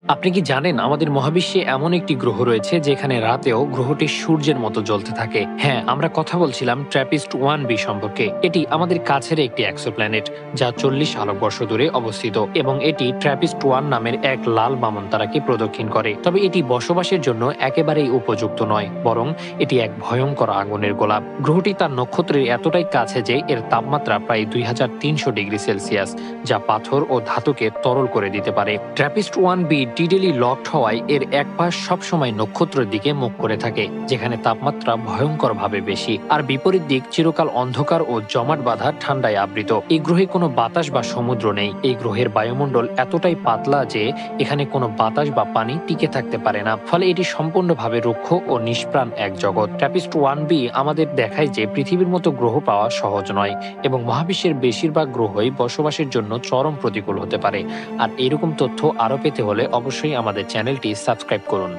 আপনি কি জানেন আমাদের মহাবিশ্বে এমন একটি গ্রহ রয়েছে যেখানে রাতেও গ্রহটি সূর্যের মতো জ্বলতে থাকে? হ্যাঁ, আমরা কথা বলছিলাম ট্র্যাপিস্ট 1b সম্পর্কে। এটি আমাদের কাছের একটি এক্সোপ্ল্যানেট যা 40 আলোকবর্ষ দূরে অবস্থিত এবং এটি ট্র্যাপিস্ট 1 নামের এক লাল বামন তারাকে প্রদক্ষিণ করে। তবে এটি বসবাসের জন্য একেবারেই উপযুক্ত নয়, বরং এটি এক ভয়ঙ্কর আগুনের গোলাপ। গ্রহটি তার নক্ষত্রের এতটাই কাছে যে এর তাপমাত্রা প্রায় 2300 ডিগ্রি সেলসিয়াস, যা পাথর ও ধাতুকে তরল করে দিতে পারে। ট্র্যাপিস্ট 1b টিডেলি লকড হওয়ায় এর এক পাশ সবসময় নক্ষত্রের দিকে মুখ করে থাকে, যেখানে তাপমাত্রা ভয়ঙ্করভাবে বেশি, আর বিপরীত দিক চিরকাল অন্ধকার ও জমাট বাঁধা ঠান্ডায় আবৃত। এই গ্রহে কোনো বাতাস বা সমুদ্র নেই। এই গ্রহের বায়ুমণ্ডল এতটাই পাতলা যে এখানে কোনো বাতাস বা পানি টিকে থাকতে পারে না, ফলে এটি সম্পূর্ণভাবে রুক্ষ ও নিষ্প্রাণ এক জগৎ। ট্র্যাপিস্ট 1b আমাদের দেখায় যে পৃথিবীর মতো গ্রহ পাওয়া সহজ নয় এবং মহাবিশ্বের বেশিরভাগ গ্রহই বসবাসের জন্য চরম প্রতিকূল হতে পারে। আর এরকম তথ্য আরও পেতে হলে অবশ্যই আমাদের চ্যানেলটি সাবস্ক্রাইব করুন।